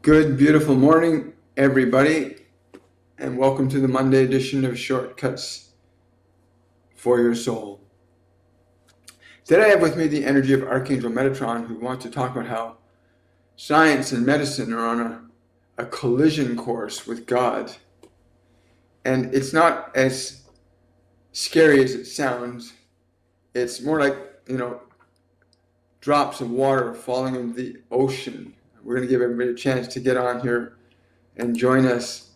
Good, beautiful morning, everybody, and welcome to the Monday edition of Shortcuts for Your Soul. Today I have with me the energy of Archangel Metatron, who wants to talk about how science and medicine are on a collision course with God. And it's not as scary as it sounds. It's more like, drops of water falling into the ocean. We're going to give everybody a chance to get on here and join us.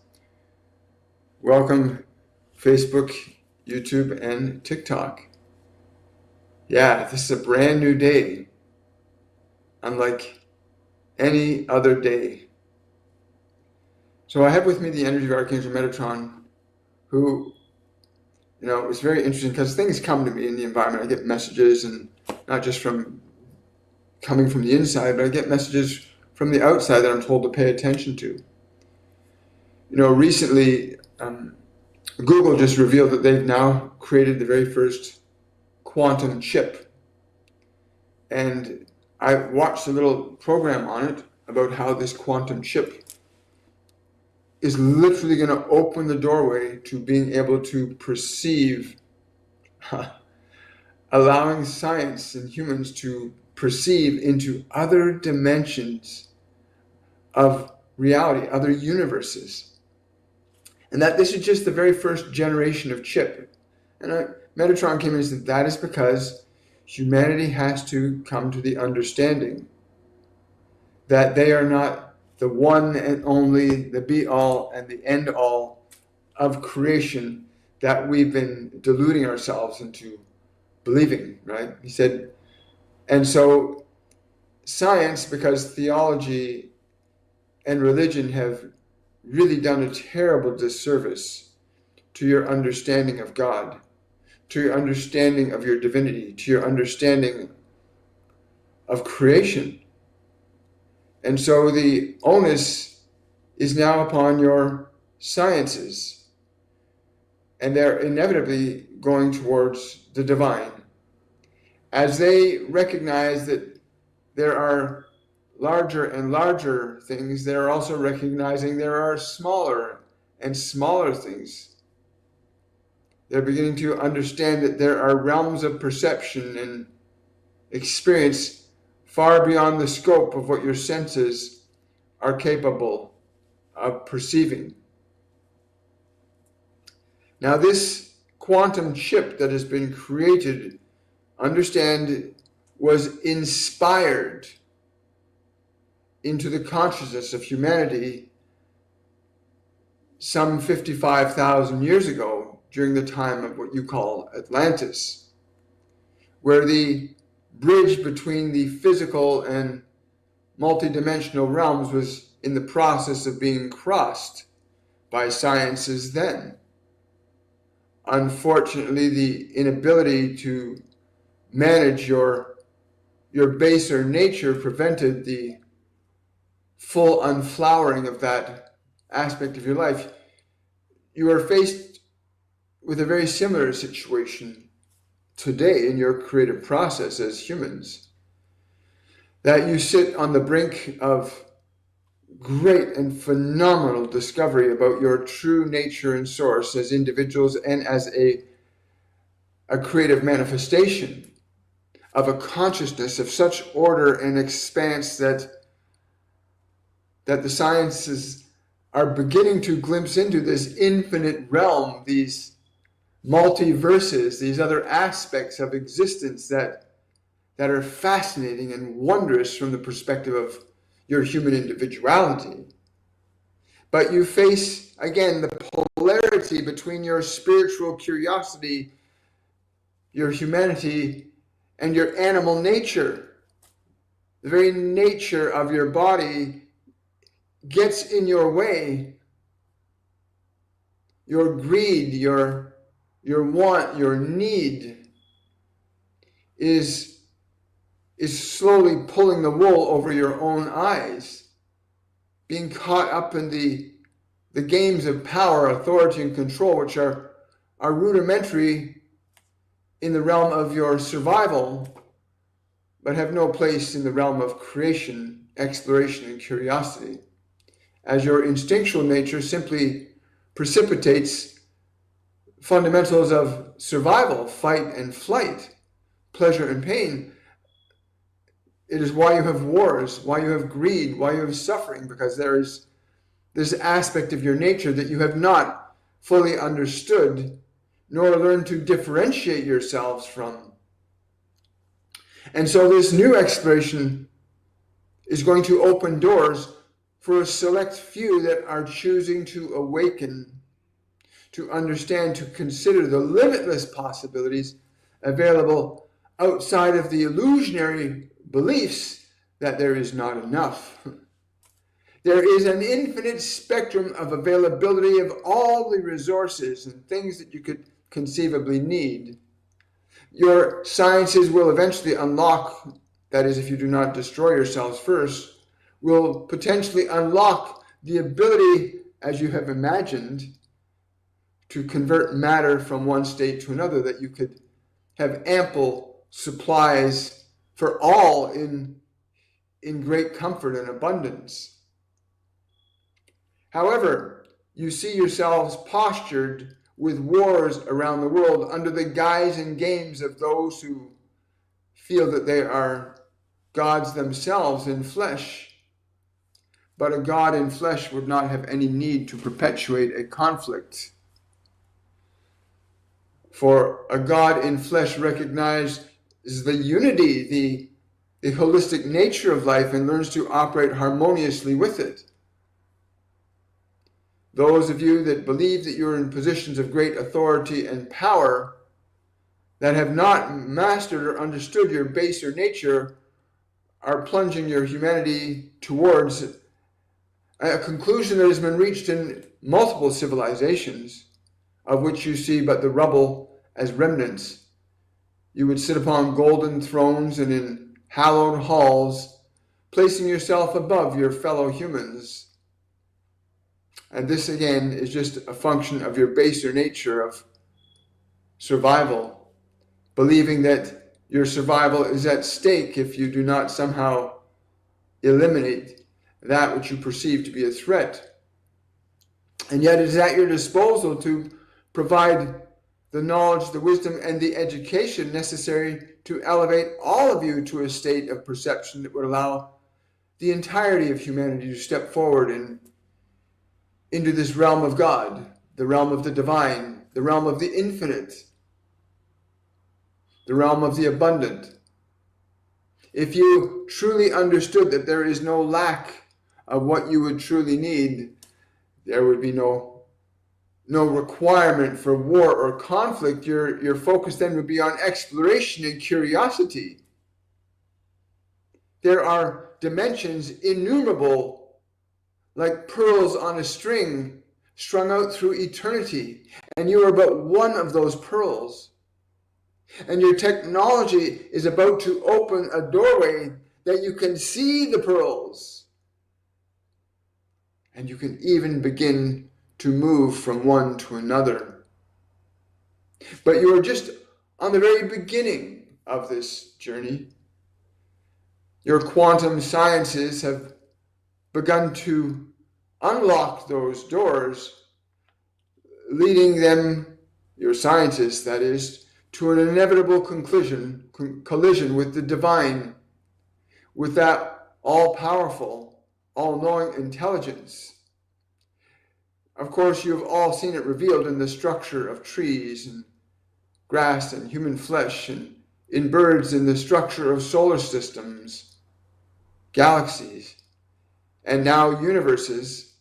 Welcome, Facebook, YouTube, and TikTok. Yeah, this is a brand new day, unlike any other day. So I have with me the energy of Archangel Metatron, who, it's very interesting because things come to me in the environment. I get messages, and not just coming from the inside, but I get messages from the outside that I'm told to pay attention to. Recently, Google just revealed that they've now created the very first quantum chip. And I watched a little program on it about how this quantum chip is literally going to open the doorway to being able to perceive, allowing science and humans to perceive into other dimensions of reality, other universes. And that this is just the very first generation of chip. And Metatron came in and said that is because humanity has to come to the understanding that they are not the one and only, the be-all and the end-all of creation that we've been deluding ourselves into believing, right? He said, and so science, because theology and religion have really done a terrible disservice to your understanding of God, to your understanding of your divinity, to your understanding of creation. And so the onus is now upon your sciences, and they're inevitably going towards the divine. As they recognize that there are larger and larger things, they're also recognizing there are smaller and smaller things. They're beginning to understand that there are realms of perception and experience far beyond the scope of what your senses are capable of perceiving. Now, this quantum chip that has been created, understand, was inspired into the consciousness of humanity some 55,000 years ago, during the time of what you call Atlantis, where the bridge between the physical and multidimensional realms was in the process of being crossed by sciences then. Unfortunately, the inability to manage your baser nature prevented the full unflowering of that aspect of your life. You are faced with a very similar situation today in your creative process as humans, that you sit on the brink of great and phenomenal discovery about your true nature and source as individuals and as a creative manifestation of a consciousness of such order and expanse that the sciences are beginning to glimpse into this infinite realm, these multiverses, these other aspects of existence that are fascinating and wondrous from the perspective of your human individuality. But you face, again, the polarity between your spiritual curiosity, your humanity, and your animal nature. The very nature of your body gets in your way. Your greed, your want, your need is slowly pulling the wool over your own eyes, being caught up in the games of power, authority, and control, which are rudimentary in the realm of your survival, but have no place in the realm of creation, exploration, and curiosity. as your instinctual nature simply precipitates fundamentals of survival, fight and flight, pleasure and pain. It is why you have wars, why you have greed, why you have suffering, because there is this aspect of your nature that you have not fully understood nor learned to differentiate yourselves from. And so this new exploration is going to open doors for a select few that are choosing to awaken, to understand, to consider the limitless possibilities available outside of the illusionary beliefs that there is not enough. There is an infinite spectrum of availability of all the resources and things that you could conceivably need. Your sciences will eventually unlock, that is, if you do not destroy yourselves first, will potentially unlock the ability, as you have imagined, to convert matter from one state to another, that you could have ample supplies for all in great comfort and abundance. However, you see yourselves postured with wars around the world under the guise and games of those who feel that they are gods themselves in flesh. But a god in flesh would not have any need to perpetuate a conflict. For a god in flesh recognizes the unity, the holistic nature of life, and learns to operate harmoniously with it. Those of you that believe that you're in positions of great authority and power, that have not mastered or understood your baser nature, are plunging your humanity towards a conclusion that has been reached in multiple civilizations, of which you see but the rubble as remnants. You would sit upon golden thrones and in hallowed halls, placing yourself above your fellow humans. And this, again, is just a function of your baser nature of survival, believing that your survival is at stake if you do not somehow eliminate that which you perceive to be a threat. And yet it is at your disposal to provide the knowledge, the wisdom, and the education necessary to elevate all of you to a state of perception that would allow the entirety of humanity to step forward into this realm of God, the realm of the divine, the realm of the infinite, the realm of the abundant. If you truly understood that there is no lack of what you would truly need, there would be no requirement for war or conflict. Your focus then would be on exploration and curiosity. There are dimensions innumerable, like pearls on a string, strung out through eternity, and you are but one of those pearls. And your technology is about to open a doorway that you can see the pearls. And you can even begin to move from one to another. But you are just on the very beginning of this journey. Your quantum sciences have begun to unlock those doors, leading them, your scientists that is, to an inevitable collision with the divine, with that all-powerful, all-knowing intelligence. Of course, you have all seen it revealed in the structure of trees and grass and human flesh, and in birds in the structure of solar systems, galaxies, and now universes.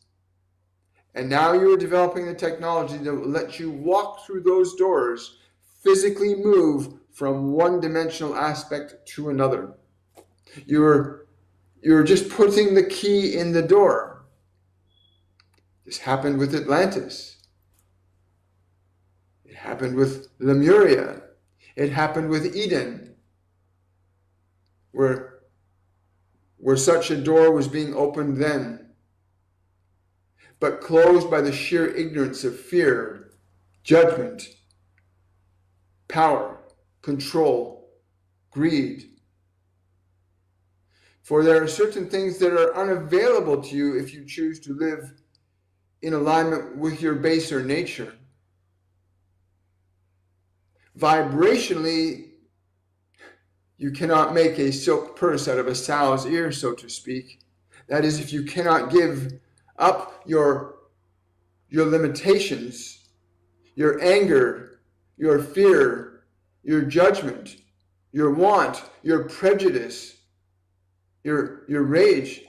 And now you are developing the technology that will let you walk through those doors, physically move from one-dimensional aspect to another. You're just putting the key in the door. This happened with Atlantis. It happened with Lemuria. It happened with Eden, where such a door was being opened then, but closed by the sheer ignorance of fear, judgment, power, control, greed. For there are certain things that are unavailable to you if you choose to live in alignment with your baser nature. Vibrationally, you cannot make a silk purse out of a sow's ear, so to speak. That is, if you cannot give up your limitations, your anger, your fear, your judgment, your want, your prejudice, your rage,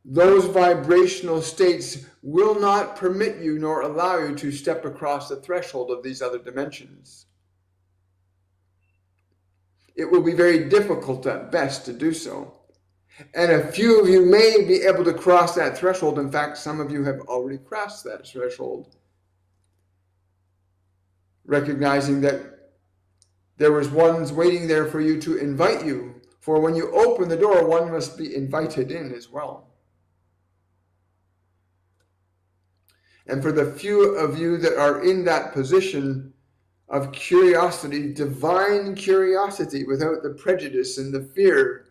those vibrational states will not permit you nor allow you to step across the threshold of these other dimensions. It will be very difficult at best to do so. And a few of you may be able to cross that threshold. In fact, some of you have already crossed that threshold, recognizing that there was ones waiting there for you to invite you. For when you open the door, one must be invited in as well. And for the few of you that are in that position of curiosity, divine curiosity, without the prejudice and the fear,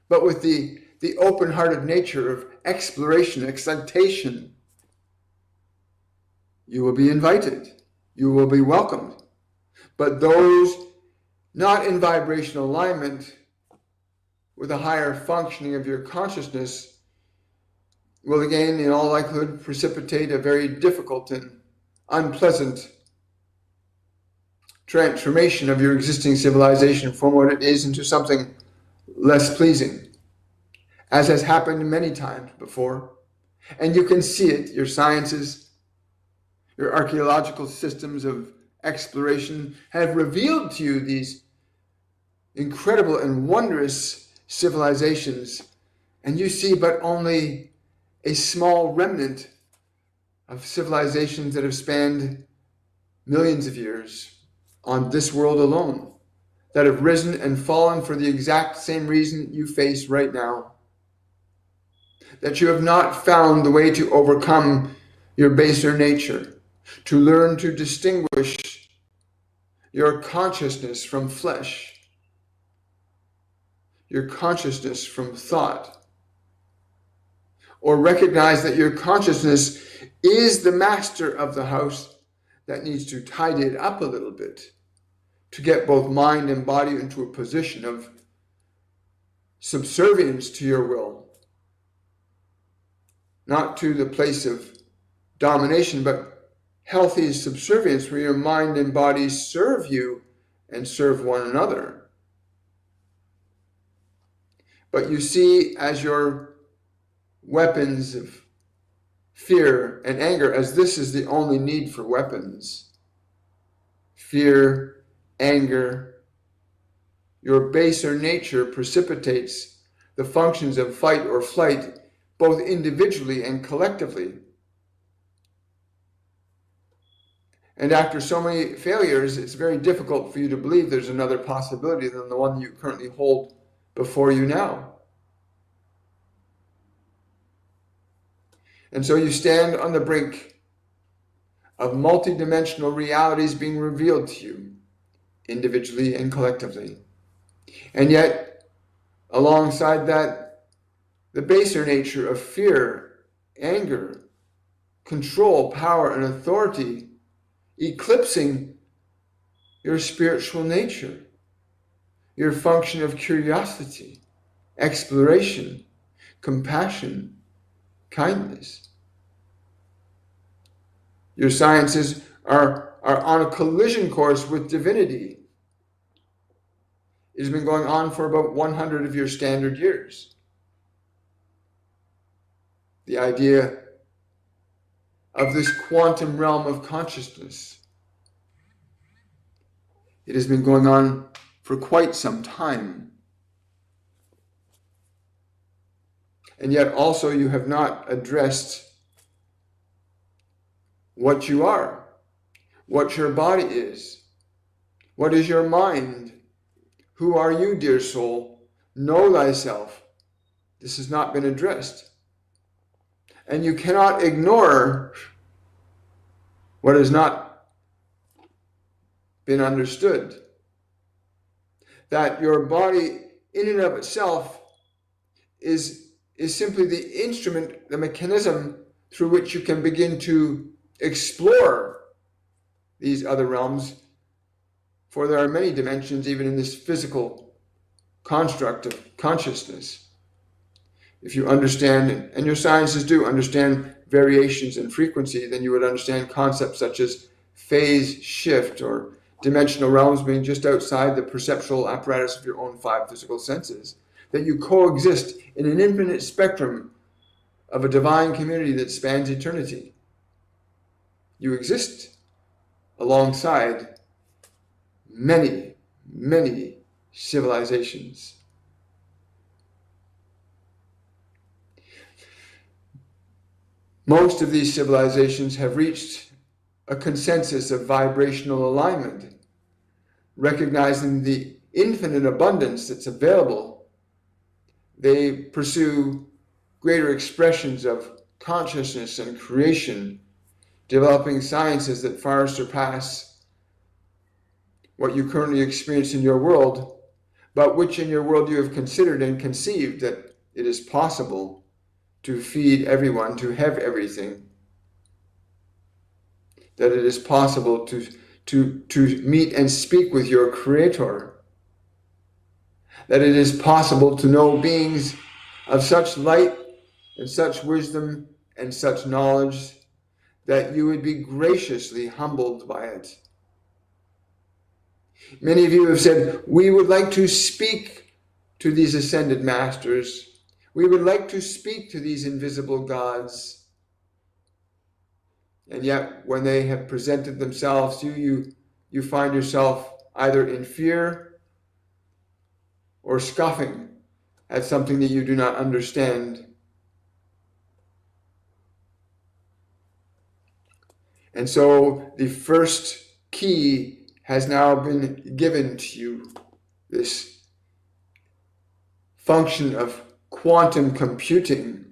but with the open-hearted nature of exploration, excitation, you will be invited. You will be welcomed. But those not in vibrational alignment with a higher functioning of your consciousness will again, in all likelihood, precipitate a very difficult and unpleasant transformation of your existing civilization from what it is into something less pleasing, as has happened many times before. And you can see it. Your sciences, your archaeological systems of exploration have revealed to you these incredible and wondrous civilizations, and you see but only a small remnant of civilizations that have spanned millions of years on this world alone, that have risen and fallen for the exact same reason you face right now. That you have not found the way to overcome your baser nature, to learn to distinguish your consciousness from flesh, your consciousness from thought, or recognize that your consciousness is the master of the house that needs to tidy it up a little bit to get both mind and body into a position of subservience to your will. Not to the place of domination, but healthy subservience where your mind and body serve you and serve one another. But you see, as your weapons of fear and anger, as this is the only need for weapons, fear, anger, your baser nature precipitates the functions of fight or flight, both individually and collectively. And after so many failures, it's very difficult for you to believe there's another possibility than the one you currently hold before you now. And so you stand on the brink of multidimensional realities being revealed to you, individually and collectively. And yet, alongside that, the baser nature of fear, anger, control, power, and authority, eclipsing your spiritual nature, your function of curiosity, exploration, compassion, kindness. Your sciences are on a collision course with divinity. It has been going on for about 100 of your standard years. The idea of this quantum realm of consciousness. It has been going on for quite some time. And yet also you have not addressed what you are, what your body is, what is your mind, who are you, dear soul? Know thyself. This has not been addressed. And you cannot ignore what has not been understood. That your body in and of itself is simply the instrument, the mechanism through which you can begin to explore these other realms, for there are many dimensions even in this physical construct of consciousness. If you understand, and your sciences do understand variations in frequency, then you would understand concepts such as phase shift or dimensional realms being just outside the perceptual apparatus of your own 5 physical senses, that you coexist in an infinite spectrum of a divine community that spans eternity. You exist alongside many, many civilizations. Most of these civilizations have reached a consensus of vibrational alignment, recognizing the infinite abundance that's available. They pursue greater expressions of consciousness and creation, developing sciences that far surpass what you currently experience in your world, but which in your world you have considered and conceived that it is possible to feed everyone, to have everything, that it is possible to meet and speak with your Creator, that it is possible to know beings of such light and such wisdom and such knowledge that you would be graciously humbled by it. Many of you have said, we would like to speak to these ascended masters. We would like to speak to these invisible gods. And yet, when they have presented themselves to you, you find yourself either in fear or scoffing at something that you do not understand. And so the first key has now been given to you, this function of quantum computing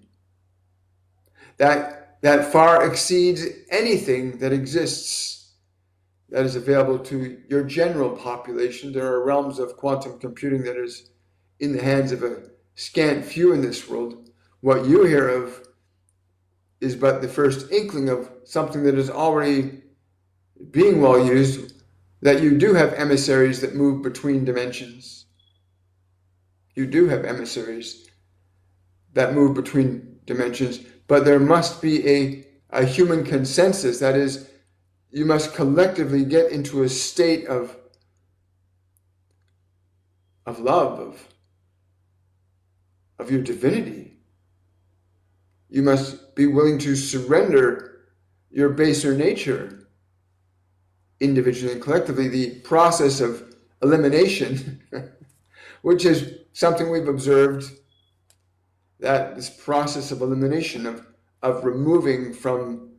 that far exceeds anything that exists that is available to your general population. There are realms of quantum computing that is in the hands of a scant few in this world. What you hear of is but the first inkling of something that is already being well used, that you do have emissaries that move between dimensions. You do have emissaries that move between dimensions, but there must be a human consensus. That is, you must collectively get into a state of love, of your divinity. You must be willing to surrender your baser nature, individually and collectively. The process of elimination, which is something we've observed, that this process of elimination, of removing from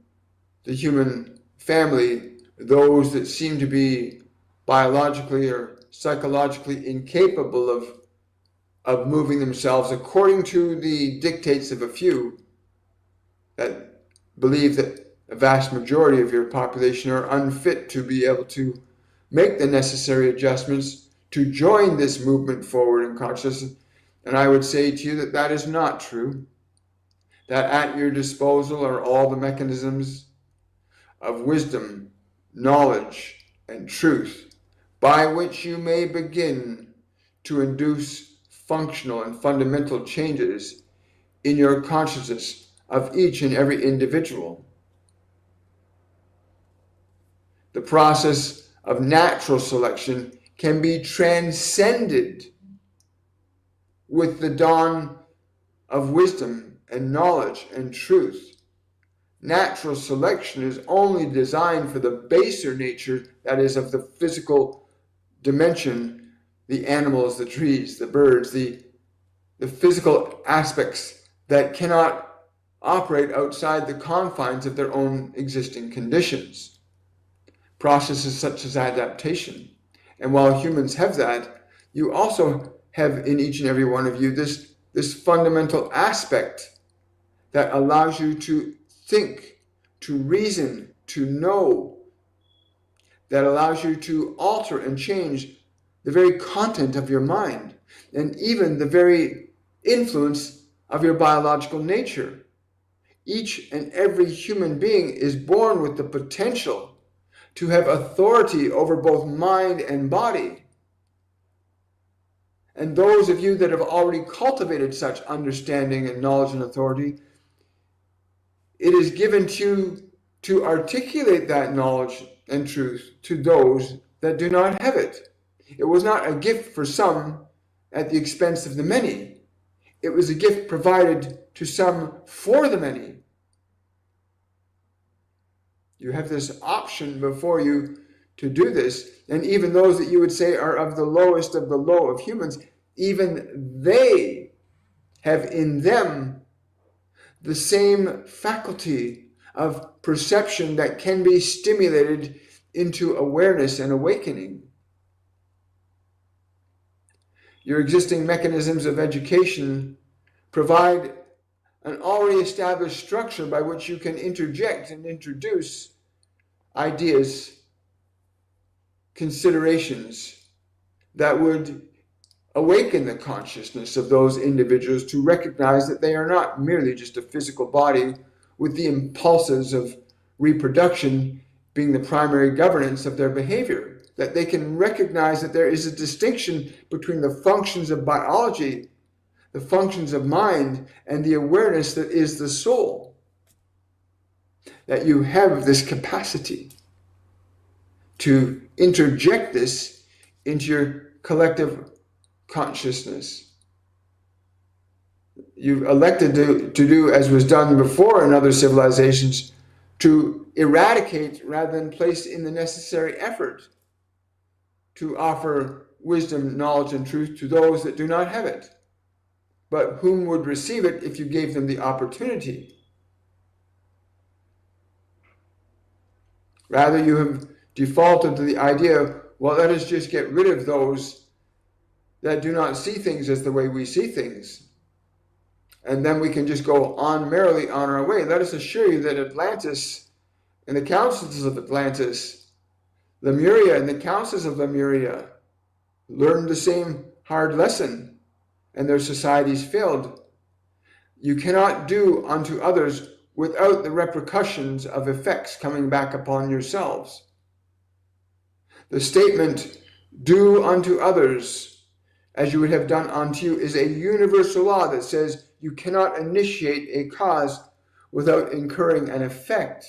the human family those that seem to be biologically or psychologically incapable of moving themselves according to the dictates of a few that believe that a vast majority of your population are unfit to be able to make the necessary adjustments to join this movement forward in consciousness. And I would say to you that that is not true, that at your disposal are all the mechanisms of wisdom, knowledge, and truth by which you may begin to induce functional and fundamental changes in your consciousness of each and every individual. The process of natural selection can be transcended with the dawn of wisdom and knowledge and truth. Natural selection is only designed for the baser nature, that is, of the physical dimension, the animals, the trees, the birds, the physical aspects that cannot operate outside the confines of their own existing conditions. Processes such as adaptation. And while humans have that, you also have in each and every one of you this fundamental aspect that allows you to think, to reason, to know, that allows you to alter and change the very content of your mind, and even the very influence of your biological nature. Each and every human being is born with the potential to have authority over both mind and body. And those of you that have already cultivated such understanding and knowledge and authority, it is given to you to articulate that knowledge and truth to those that do not have it. It was not a gift for some at the expense of the many. It was a gift provided to some for the many. You have this option before you to do this, and even those that you would say are of the lowest of the low of humans, even they have in them the same faculty of perception that can be stimulated into awareness and awakening. Your existing mechanisms of education provide an already established structure by which you can interject and introduce ideas, considerations that would awaken the consciousness of those individuals to recognize that they are not merely just a physical body with the impulses of reproduction being the primary governance of their behavior, that they can recognize that there is a distinction between the functions of biology, the functions of mind, and the awareness that is the soul. That you have this capacity to interject this into your collective consciousness. You've elected to do as was done before in other civilizations, to eradicate rather than place in the necessary effort to offer wisdom, knowledge, and truth to those that do not have it, but whom would receive it if you gave them the opportunity. Rather, you have defaulted to the idea of, well, let us just get rid of those that do not see things as the way we see things. And then we can just go on merrily on our way. Let us assure you that Atlantis and the councils of Atlantis, Lemuria and the councils of Lemuria, learned the same hard lesson, and their societies failed. You cannot do unto others without the repercussions of effects coming back upon yourselves. The statement, do unto others as you would have done unto you, is a universal law that says you cannot initiate a cause without incurring an effect.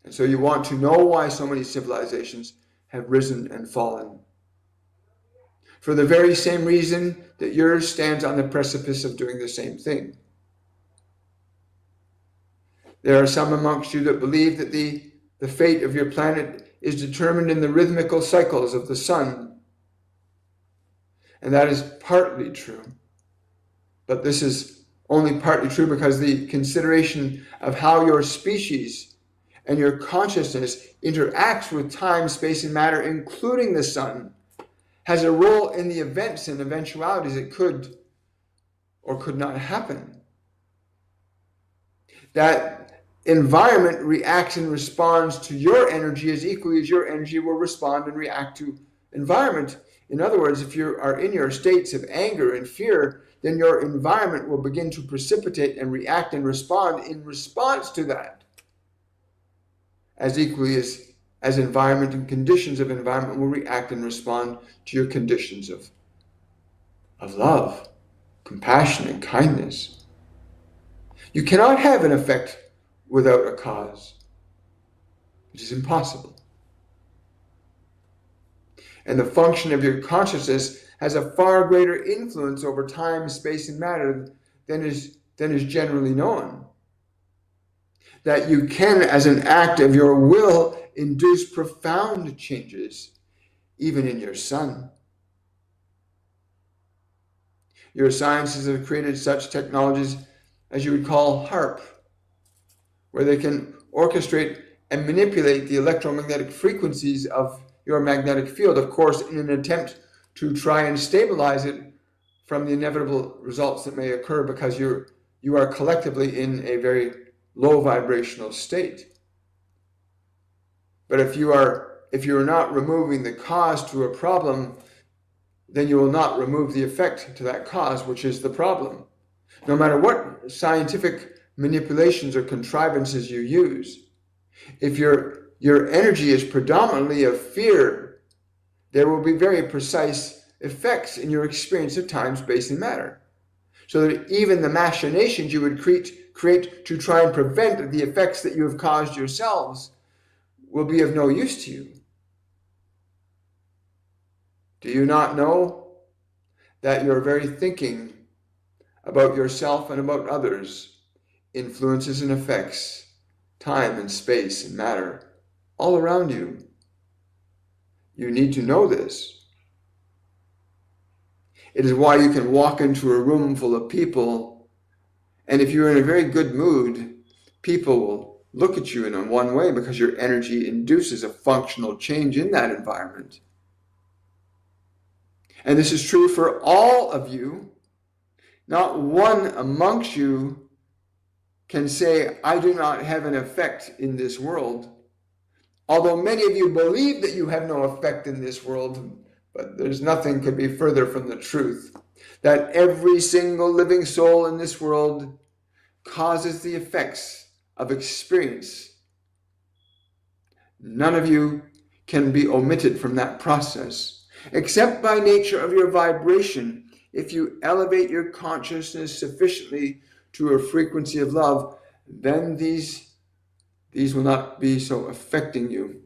And so you want to know why so many civilizations have risen and fallen. For the very same reason that yours stands on the precipice of doing the same thing. There are some amongst you that believe that the fate of your planet is determined in the rhythmical cycles of the sun. And that is partly true. But this is only partly true because the consideration of how your species and your consciousness interacts with time, space, and matter, including the sun, has a role in the events and eventualities that could or could not happen. That environment reacts and responds to your energy as equally as your energy will respond and react to environment. In other words, if you are in your states of anger and fear, then your environment will begin to precipitate and react and respond in response to that. As equally as environment and conditions of environment will react and respond to your conditions of love, compassion, and kindness. You cannot have an effect without a cause. It is impossible. And the function of your consciousness has a far greater influence over time, space, and matter than is generally known. That you can, as an act of your will, induce profound changes, even in your sun. Your sciences have created such technologies as you would call HARP, where they can orchestrate and manipulate the electromagnetic frequencies of your magnetic field, of course, in an attempt to try and stabilize it from the inevitable results that may occur because you are collectively in a very low vibrational state. But if you are not removing the cause to a problem, then you will not remove the effect to that cause, which is the problem. No matter what scientific manipulations or contrivances you use, if your energy is predominantly of fear, there will be very precise effects in your experience of time, space, and matter. So that even the machinations you would create to try and prevent the effects that you have caused yourselves will be of no use to you. Do you not know that your very thinking about yourself and about others influences and affects time and space and matter all around you? You need to know this. It is why you can walk into a room full of people, and if you're in a very good mood, people will look at you in one way because your energy induces a functional change in that environment. And this is true for all of you. Not one amongst you can say, I do not have an effect in this world. Although many of you believe that you have no effect in this world, but there's nothing could be further from the truth. That every single living soul in this world causes the effects of experience. None of you can be omitted from that process, except by nature of your vibration. If you elevate your consciousness sufficiently to a frequency of love, then these will not be so affecting you.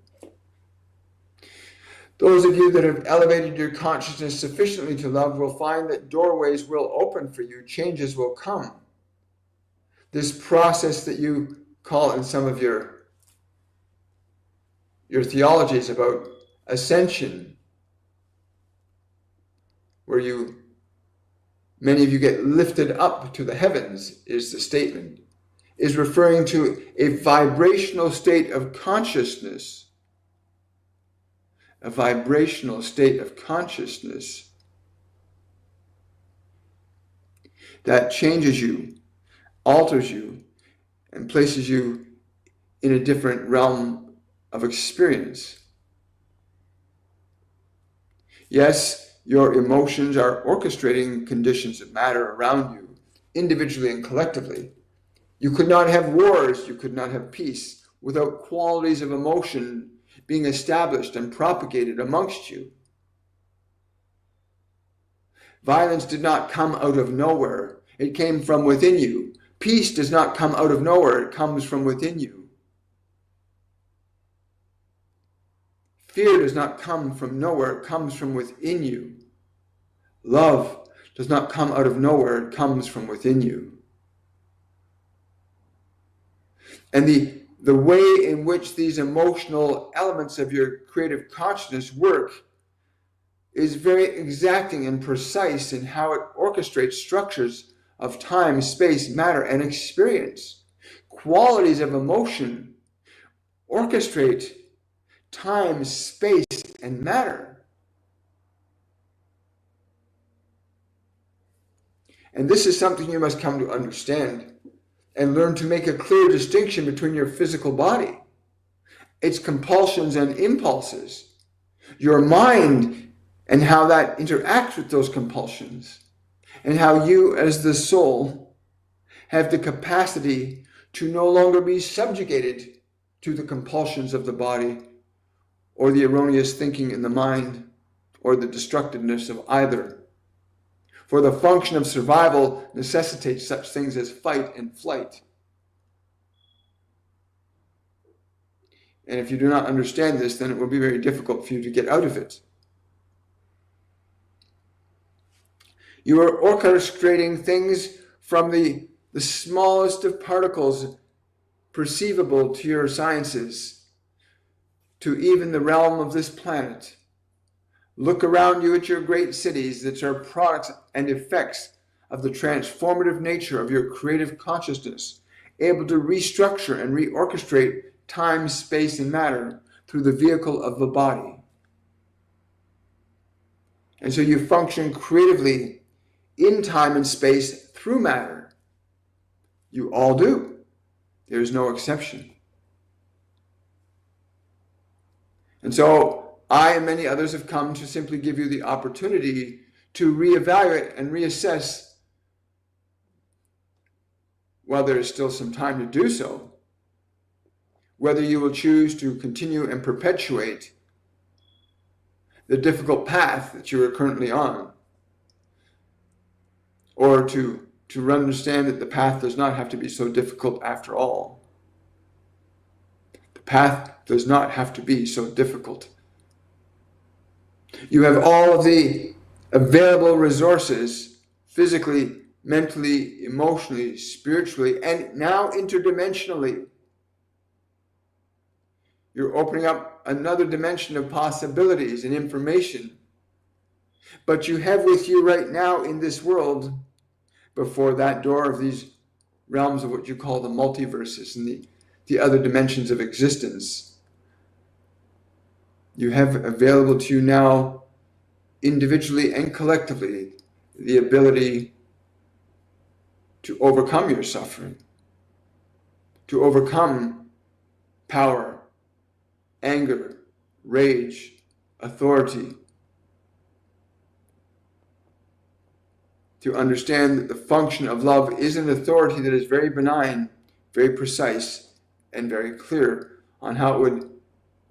Those of you that have elevated your consciousness sufficiently to love will find that doorways will open for you, changes will come. This process that you call in some of your theologies about ascension, where many of you get lifted up to the heavens, is the statement, is referring to a vibrational state of consciousness. A vibrational state of consciousness that changes you, alters you, and places you in a different realm of experience. Yes, your emotions are orchestrating conditions of matter around you, individually and collectively. You could not have wars, you could not have peace, without qualities of emotion being established and propagated amongst you. Violence did not come out of nowhere. It came from within you. Peace does not come out of nowhere. It comes from within you. Fear does not come from nowhere. It comes from within you. Love does not come out of nowhere. It comes from within you. And the way in which these emotional elements of your creative consciousness work is very exacting and precise in how it orchestrates structures of time, space, matter, and experience. Qualities of emotion orchestrate time, space, and matter. And this is something you must come to understand and learn to make a clear distinction between your physical body, its compulsions and impulses, your mind and how that interacts with those compulsions, and how you as the soul have the capacity to no longer be subjugated to the compulsions of the body or the erroneous thinking in the mind or the destructiveness of either. For the function of survival necessitates such things as fight and flight. And if you do not understand this, then it will be very difficult for you to get out of it. You are orchestrating things from the smallest of particles perceivable to your sciences, to even the realm of this planet. Look around you at your great cities that are products and effects of the transformative nature of your creative consciousness, able to restructure and reorchestrate time, space, and matter through the vehicle of the body. And so you function creatively in time and space through matter. You all do. There's no exception. And so I and many others have come to simply give you the opportunity to reevaluate and reassess, while there is still some time to do so, whether you will choose to continue and perpetuate the difficult path that you are currently on, or to understand that the path does not have to be so difficult after all. The path does not have to be so difficult. You have all of the available resources, physically, mentally, emotionally, spiritually, and now interdimensionally. You're opening up another dimension of possibilities and information. But you have with you right now in this world, before that door of these realms of what you call the multiverses and the other dimensions of existence, you have available to you now, individually and collectively, the ability to overcome your suffering, to overcome power, anger, rage, authority, to understand that the function of love is an authority that is very benign, very precise, and very clear on how it would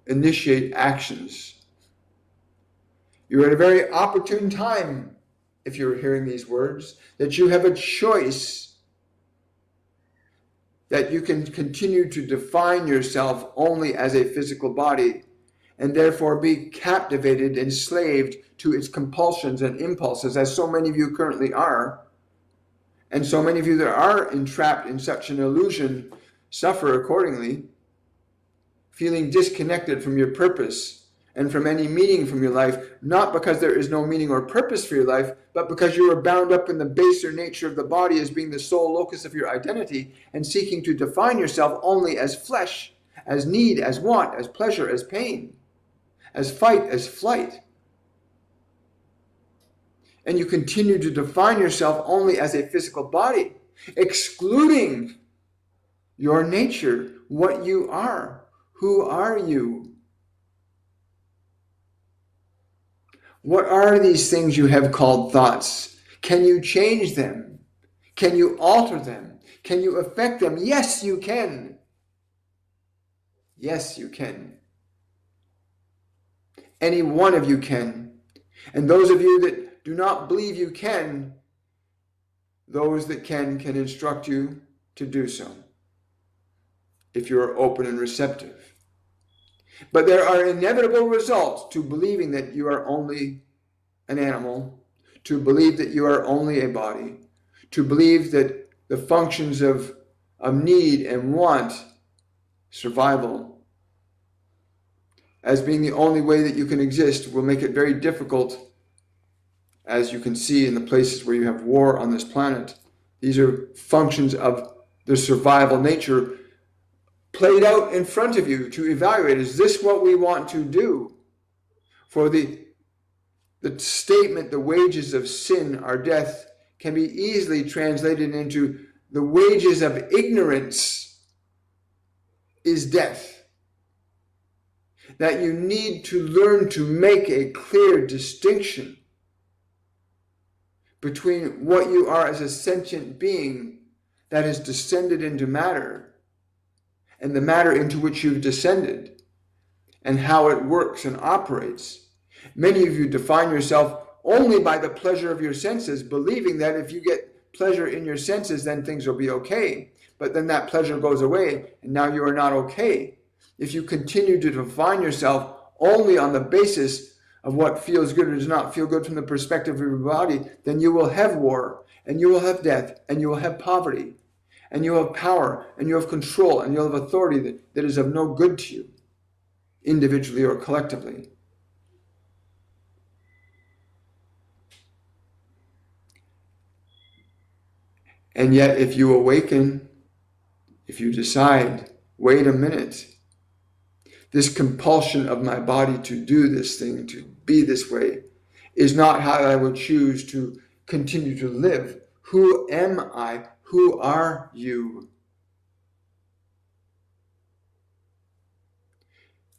initiate actions. You're at a very opportune time, if you're hearing these words, that you have a choice, that you can continue to define yourself only as a physical body, and therefore be captivated, enslaved to its compulsions and impulses, as so many of you currently are. And so many of you that are entrapped in such an illusion suffer accordingly, feeling disconnected from your purpose and from any meaning from your life, not because there is no meaning or purpose for your life, but because you are bound up in the baser nature of the body as being the sole locus of your identity and seeking to define yourself only as flesh, as need, as want, as pleasure, as pain, as fight, as flight. And you continue to define yourself only as a physical body, excluding your nature, what you are. Who are you? What are these things you have called thoughts? Can you change them? Can you alter them? Can you affect them? Yes, you can. Yes, you can. Any one of you can. And those of you that do not believe you can, those that can instruct you to do so, if you are open and receptive. But there are inevitable results to believing that you are only an animal, to believe that you are only a body, to believe that the functions of need and want, survival, as being the only way that you can exist will make it very difficult, as you can see in the places where you have war on this planet. These are functions of the survival nature played out in front of you to evaluate. Is this what we want to do? For the statement, the wages of sin are death, can be easily translated into the wages of ignorance is death. That you need to learn to make a clear distinction between what you are as a sentient being that has descended into matter and the matter into which you've descended, and how it works and operates. Many of you define yourself only by the pleasure of your senses, believing that if you get pleasure in your senses, then things will be okay. But then that pleasure goes away, and now you are not okay. If you continue to define yourself only on the basis of what feels good or does not feel good from the perspective of your body, then you will have war, and you will have death, and you will have poverty, and you have power, and you have control, and you have authority that is of no good to you, individually or collectively. And yet, if you awaken, if you decide, wait a minute, this compulsion of my body to do this thing, to be this way, is not how I would choose to continue to live. Who am I? Who are you?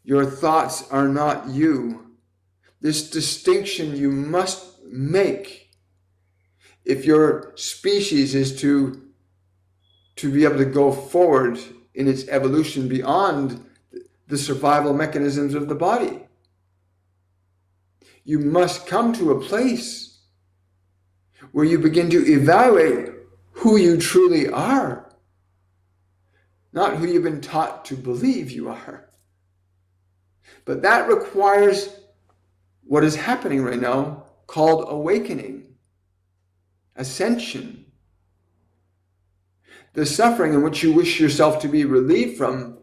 Your thoughts are not you. This distinction you must make if your species is to be able to go forward in its evolution beyond the survival mechanisms of the body. You must come to a place where you begin to evaluate who you truly are, not who you've been taught to believe you are. But that requires what is happening right now called awakening, ascension. The suffering in which you wish yourself to be relieved from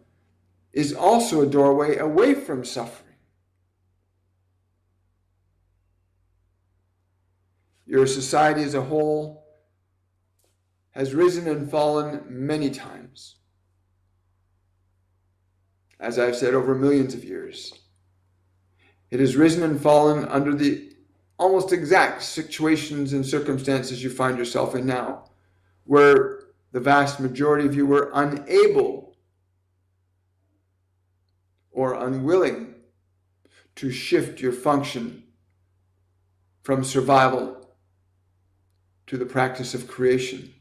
is also a doorway away from suffering. Your society as a whole has risen and fallen many times. As I've said, over millions of years. It has risen and fallen under the almost exact situations and circumstances you find yourself in now, where the vast majority of you were unable or unwilling to shift your function from survival to the practice of creation.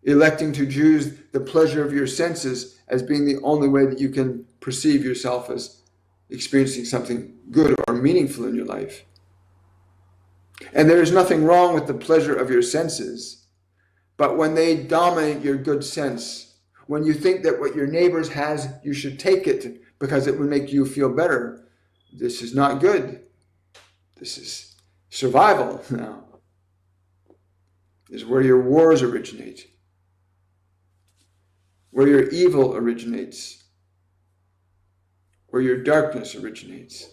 Electing to choose the pleasure of your senses as being the only way that you can perceive yourself as experiencing something good or meaningful in your life. And there is nothing wrong with the pleasure of your senses, but when they dominate your good sense, when you think that what your neighbors has, you should take it because it would make you feel better, this is not good. This is survival now. This is where your wars originate, where your evil originates, where your darkness originates.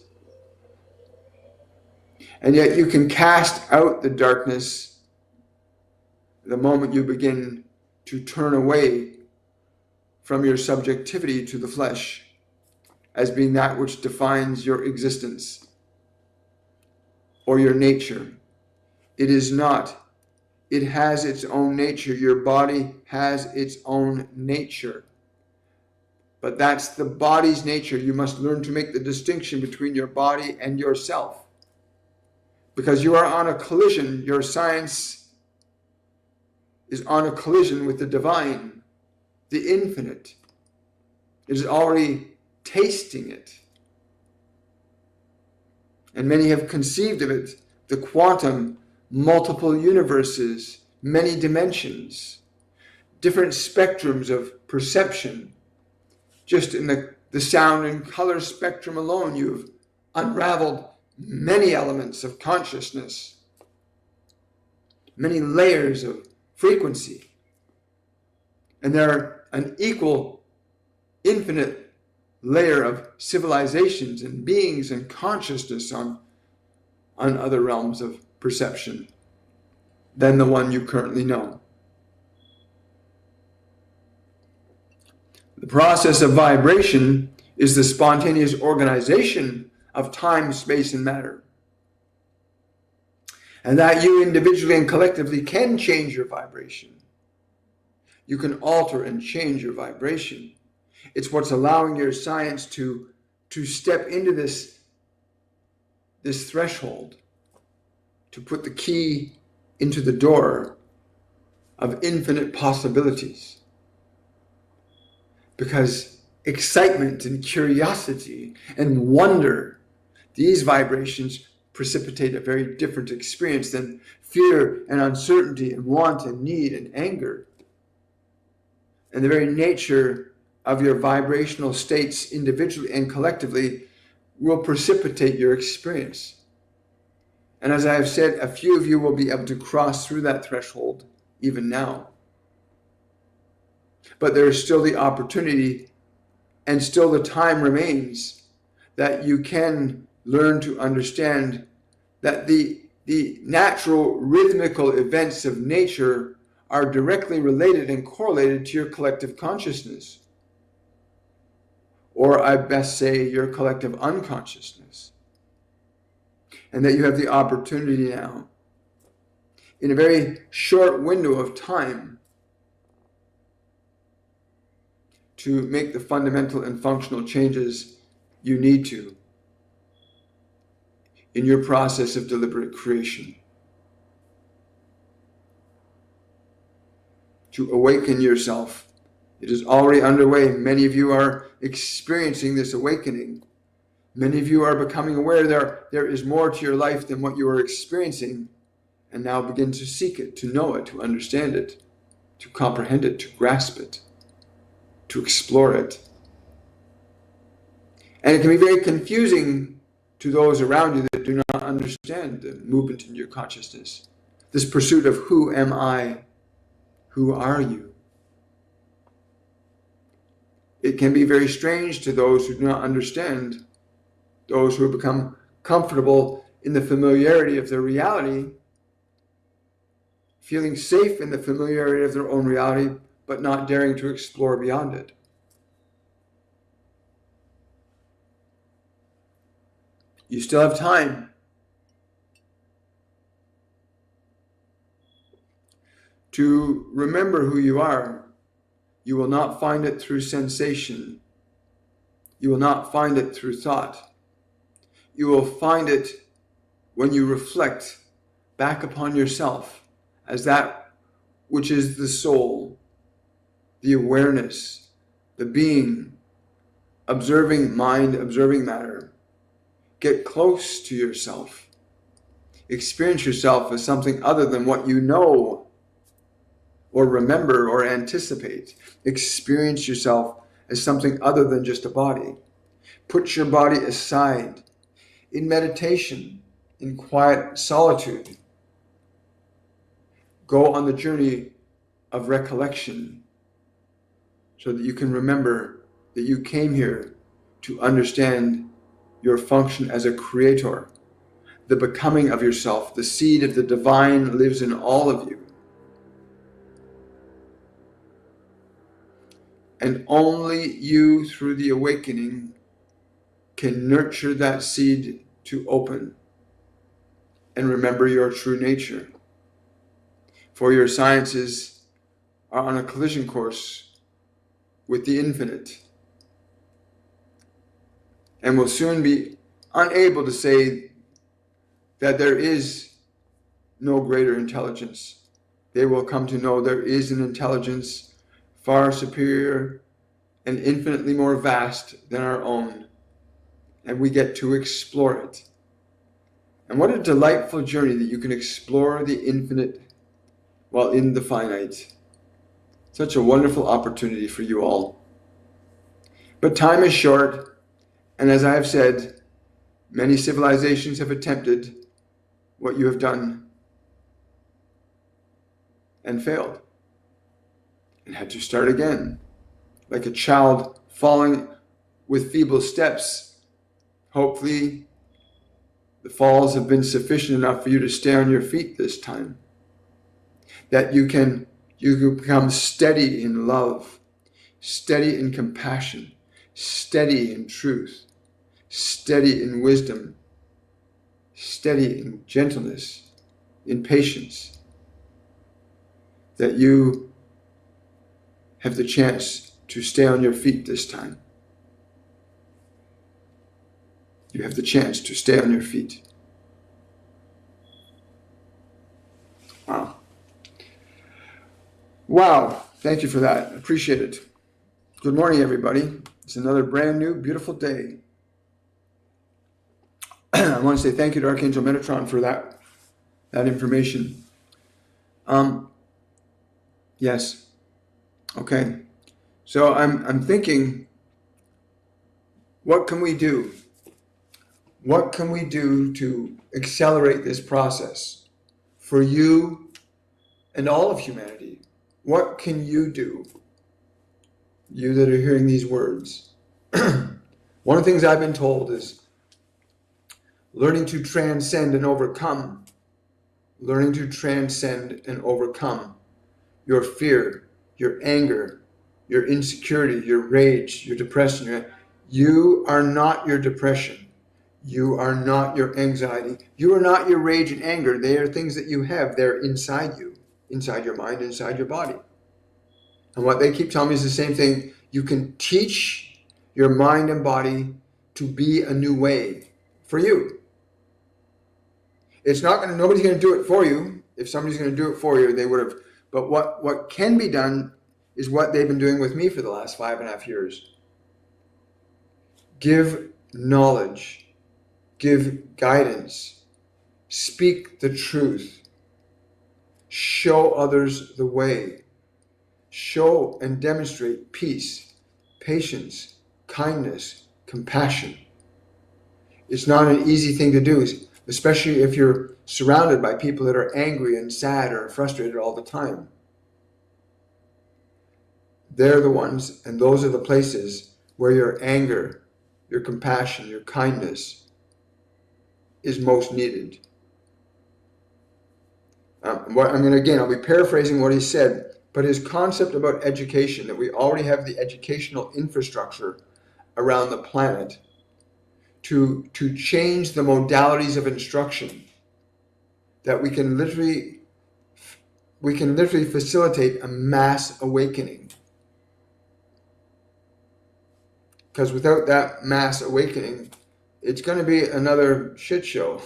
And yet you can cast out the darkness the moment you begin to turn away from your subjectivity to the flesh as being that which defines your existence or your nature. It is not. It has its own nature. Your body has its own nature. But that's the body's nature. You must learn to make the distinction between your body and yourself. Because you are on a collision. Your science is on a collision with the divine, the infinite. It is already tasting it. And many have conceived of it, the quantum, multiple universes, many dimensions, different spectrums of perception. Just in the sound and color spectrum alone, you've unraveled many elements of consciousness, many layers of frequency. And there are an equal, infinite layer of civilizations and beings and consciousness on other realms of perception than the one you currently know. The process of vibration is the spontaneous organization of time, space, and matter. And that you individually and collectively can change your vibration. You can alter and change your vibration. It's what's allowing your science to step into this threshold, to put the key into the door of infinite possibilities. Because excitement and curiosity and wonder, these vibrations precipitate a very different experience than fear and uncertainty and want and need and anger. And the very nature of your vibrational states individually and collectively will precipitate your experience. And as I have said, a few of you will be able to cross through that threshold even now. But there is still the opportunity and still the time remains that you can learn to understand that the natural rhythmical events of nature are directly related and correlated to your collective consciousness. Or I best say your collective unconsciousness. And that you have the opportunity now, in a very short window of time, to make the fundamental and functional changes you need to in your process of deliberate creation. To awaken yourself. It is already underway. Many of you are experiencing this awakening. Many of you are becoming aware there is more to your life than what you are experiencing, and now begin to seek it, to know it, to understand it, to comprehend it, to grasp it, to explore it. And it can be very confusing to those around you that do not understand the movement in your consciousness. This pursuit of who am I? Who are you? It can be very strange to those who do not understand, those who have become comfortable in the familiarity of their reality, feeling safe in the familiarity of their own reality, but not daring to explore beyond it. You still have time to remember who you are. You will not find it through sensation. You will not find it through thought. You will find it when you reflect back upon yourself as that which is the soul, the awareness, the being, observing mind, observing matter. Get close to yourself. Experience yourself as something other than what you know or remember or anticipate. Experience yourself as something other than just a body. Put your body aside in meditation, in quiet solitude. Go on the journey of recollection so that you can remember that you came here to understand your function as a creator. The becoming of yourself, the seed of the divine lives in all of you. And only you, through the awakening, can nurture that seed to open and remember your true nature. For your sciences are on a collision course with the infinite and will soon be unable to say that there is no greater intelligence. They will come to know there is an intelligence far superior and infinitely more vast than our own, and we get to explore it. And what a delightful journey that you can explore the infinite while in the finite. Such a wonderful opportunity for you all. But time is short, and as I have said, many civilizations have attempted what you have done and failed and had to start again, like a child falling with feeble steps. Hopefully, the falls have been sufficient enough for you to stay on your feet this time, that you can become steady in love, steady in compassion, steady in truth, steady in wisdom, steady in gentleness, in patience, that you have the chance to stay on your feet this time. You have the chance to stay on your feet. Wow. Wow. Thank you for that. Appreciate it. Good morning, everybody. It's another brand new, beautiful day. I want to say thank you to Archangel Metatron for that information. Yes. Okay. So I'm thinking, what can we do? What can we do to accelerate this process for you and all of humanity? What can you do? You that are hearing these words. One of the things I've been told is learning to transcend and overcome. Learning to transcend and overcome your fear, your anger, your insecurity, your rage, your depression. You are not your depression. You are not your anxiety. You are not your rage and anger. They are things that you have. They're inside you, inside your mind, inside your body. And what they keep telling me is the same thing. You can teach your mind and body to be a new way for you. nobody's going to do it for you. If somebody's going to do it for you, they would have. But what can be done is what they've been doing with me for the last 5.5 years. Give knowledge, give guidance, speak the truth, show others the way, show and demonstrate peace, patience, kindness, compassion. It's not an easy thing to do, especially if you're surrounded by people that are angry and sad or frustrated all the time. They're the ones, and those are the places where your anger, your compassion, your kindness is most needed. I'll be paraphrasing what he said, but his concept about education, that we already have the educational infrastructure around the planet to change the modalities of instruction, that we can literally facilitate a mass awakening. Because without that mass awakening, it's going to be another shit show.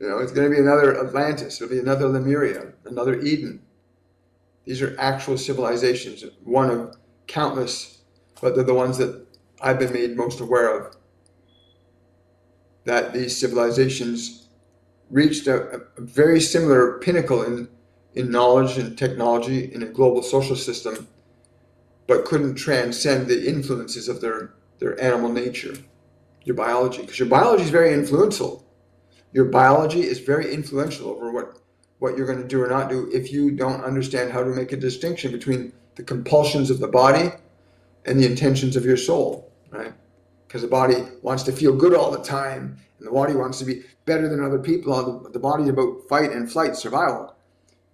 It's going to be another Atlantis. It'll be another Lemuria, another Eden. These are actual civilizations, one of countless, but they're the ones that I've been made most aware of. That these civilizations reached a very similar pinnacle in knowledge and technology in a global social system, but couldn't transcend the influences of their animal nature, your biology. Because your biology is very influential. Your biology is very influential over what you're going to do or not do if you don't understand how to make a distinction between the compulsions of the body and the intentions of your soul, right? Because the body wants to feel good all the time, and the body wants to be better than other people. The body is about fight and flight, survival.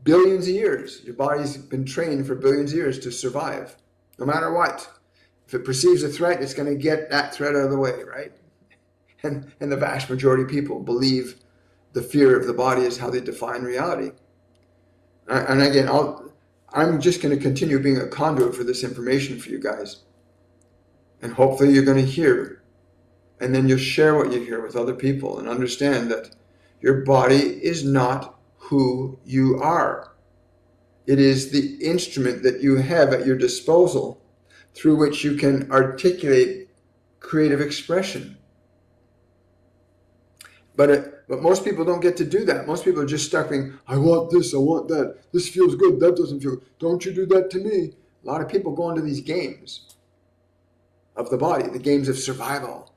Billions of years. Your body's been trained for billions of years to survive, no matter what. If it perceives a threat, it's going to get that threat out of the way, right? And the vast majority of people believe the fear of the body is how they define reality. And again, I'm just going to continue being a conduit for this information for you guys. And hopefully you're going to hear. And then you'll share what you hear with other people and understand that your body is not who you are. It is the instrument that you have at your disposal through which you can articulate creative expression. But most people don't get to do that. Most people are just stuck being, I want this, I want that. This feels good, that doesn't feel good. Don't you do that to me. A lot of people go into these games of the body, the games of survival.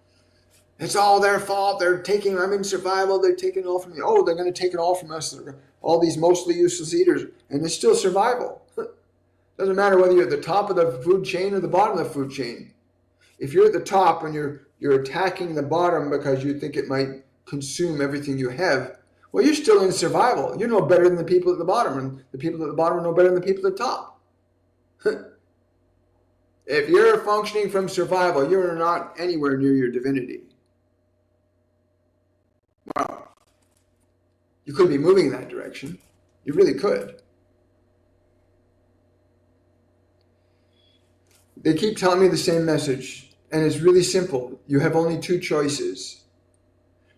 It's all their fault. I'm in survival. They're taking it all from me. Oh, they're going to take it all from us. All these mostly useless eaters. And it's still survival. Doesn't matter whether you're at the top of the food chain or the bottom of the food chain. If you're at the top and you're attacking the bottom because you think it might consume everything you have, well, you're still in survival. You're no better than the people at the bottom, and the people at the bottom are no better than the people at the top. If you're functioning from survival, you're not anywhere near your divinity. Wow. You could be moving in that direction. You really could. They keep telling me the same message, and it's really simple. You have only two choices: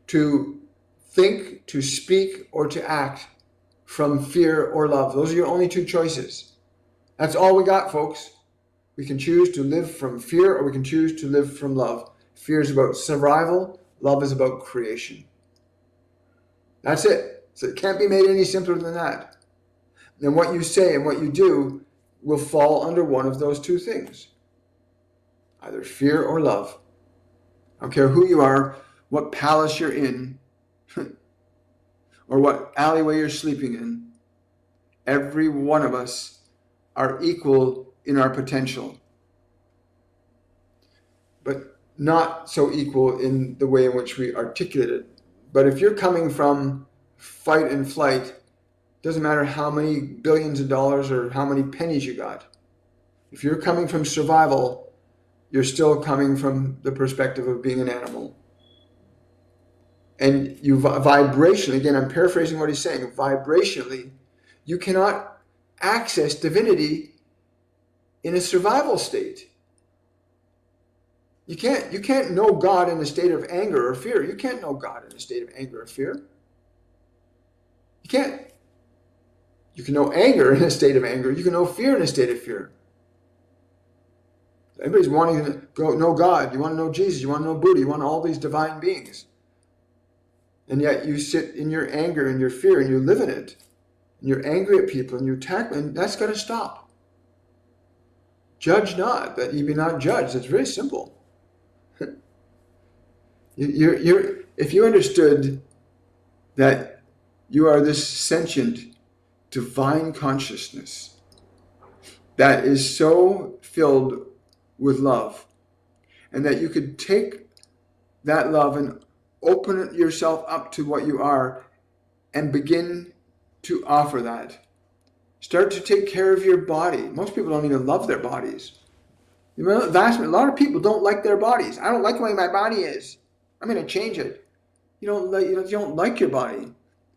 to think, to speak, or to act from fear or love. Those are your only two choices. That's all we got, folks. We can choose to live from fear, or we can choose to live from love. Fear is about survival. Love is about creation. That's it. So it can't be made any simpler than that. And what you say and what you do will fall under one of those two things. Either fear or love. I don't care who you are, what palace you're in, or what alleyway you're sleeping in. Every one of us are equal in our potential, but not so equal in the way in which we articulate it. But if you're coming from fight and flight, doesn't matter how many billions of dollars or how many pennies you got. If you're coming from survival, you're still coming from the perspective of being an animal. And you vibrationally, again, I'm paraphrasing what he's saying, vibrationally, you cannot access divinity in a survival state. You can't know God in a state of anger or fear. You can't know God in a state of anger or fear. You can't. You can know anger in a state of anger. You can know fear in a state of fear. Everybody's wanting to know God. You want to know Jesus. You want to know Buddha. You want all these divine beings. And yet you sit in your anger and your fear and you live in it. And you're angry at people and you attack them. And that's got to stop. Judge not, that ye be not judged. It's very simple. If you understood that you are this sentient, divine consciousness that is so filled with love, and that you could take that love and open yourself up to what you are and begin to offer that. Start to take care of your body. Most people don't even love their bodies. A lot of people don't like their bodies. I don't like the way my body is. I'm going to change it. You don't like your body.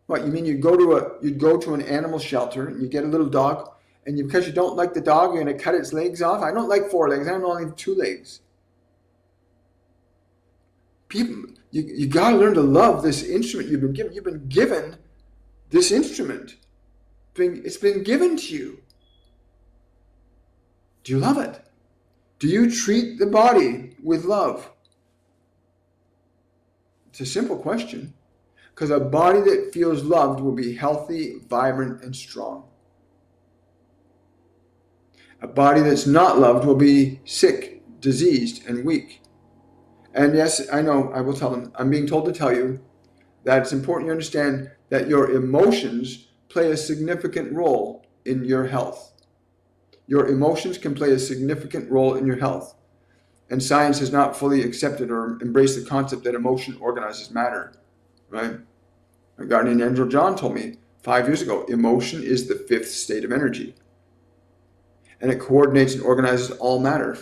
What, you mean you'd go to an animal shelter and you get a little dog, and because you don't like the dog, you're going to cut its legs off? I don't like 4 legs. I only have 2 legs. People, you got to learn to love this instrument you've been given. You've been given this instrument. It's been given to you. Do you love it? Do you treat the body with love? It's a simple question. Because a body that feels loved will be healthy, vibrant, and strong. A body that's not loved will be sick, diseased, and weak. And yes, I know, I will tell them, I'm being told to tell you that it's important you understand that your emotions play a significant role in your health. Your emotions can play a significant role in your health. And science has not fully accepted or embraced the concept that emotion organizes matter. Right? My guardian angel John told me 5 years ago, emotion is the 5th state of energy. And it coordinates and organizes all matter.